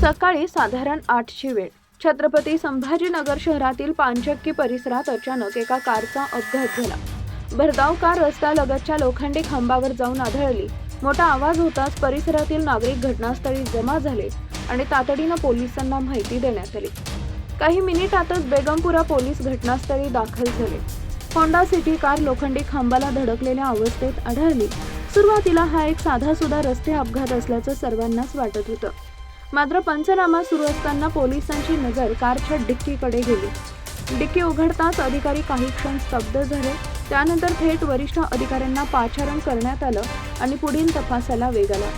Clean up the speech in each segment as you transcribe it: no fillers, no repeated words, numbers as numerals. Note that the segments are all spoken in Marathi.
सकाळी साधारण 8ची वेळ. छत्रपती संभाजीनगर शहरातील पानचक्की परिसरात अचानक एका कारचा अपघात झाला. भरधाव कार रस्त्यालगतच्या लोखंडी खांबावर जाऊन आदळली. मोठा आवाज होताच परिसरातील नागरिक घटनास्थळी जमा झाले आणि तातडीनं पोलिसांना माहिती देण्यात आली. काही मिनिटातच बेगमपुरा पोलीस घटनास्थळी दाखल झाले. होंडा सिटी कार लोखंडी खांबाला धडकलेल्या अवस्थेत आढळली. सुरुवातीला हा एक साधासुधा रस्ते अपघात असल्याचं सर्वांनाच वाटत होतं. मात्र पंचनामा सुरू असताना पोलिसांची नजर कारच्या डिक्कीकडे गेली. डिक्की उघडताच अधिकारी काही क्षण स्तब्ध झाले. त्यानंतर थेट वरिष्ठ अधिकाऱ्यांना पाचारण करण्यात आलं आणि पुढील तपासाला वेग आला.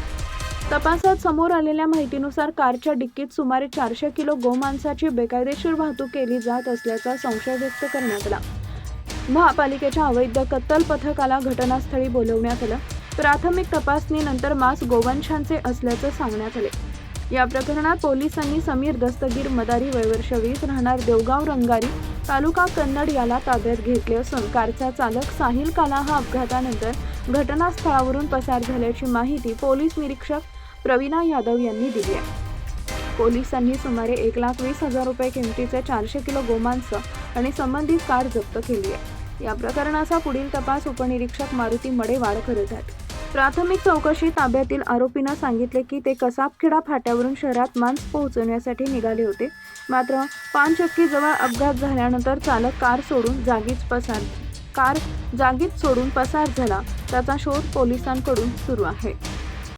तपासात समोर आलेल्या माहितीनुसार कारच्या डिक्कीत सुमारे 400 किलो गोमांसाची बेकायदेशीर वाहतूक केली जात असल्याचा संशय व्यक्त करण्यात आला. महापालिकेच्या अवैध कत्तल पथकाला घटनास्थळी बोलवण्यात आलं. प्राथमिक तपासणीनंतर मांस गोवंशांचे असल्याचं सांगण्यात आले. या प्रकरणात पोलिसांनी समीर दस्तगीर मदारी वय वर्ष 20 राहणार देवगाव रंगारी तालुका कन्नड याला ताब्यात घेतले असून कारचा चालक साहिल काला हा अपघातानंतर घटनास्थळावरून पसार झाल्याची माहिती पोलीस निरीक्षक प्रवीणा यादव यांनी दिली आहे. पोलिसांनी सुमारे 1,20,000 रुपये किमतीचे 400 किलो गोमांस आणि संबंधित कार जप्त केली आहे. या प्रकरणाचा पुढील तपास उपनिरीक्षक मारुती मडेवाड करत आहेत. प्राथमिक चौकशीत ताब्यातील आरोपीनं सांगितले की ते कसाबखेडा फाट्यावरून शहरात मांस पोहोचवण्यासाठी निघाले होते. मात्र पानचक्की जवळ अपघात झाल्यानंतर चालक कार जागीच सोडून पसार झाला. त्याचा शोध पोलिसांकडून सुरू आहे.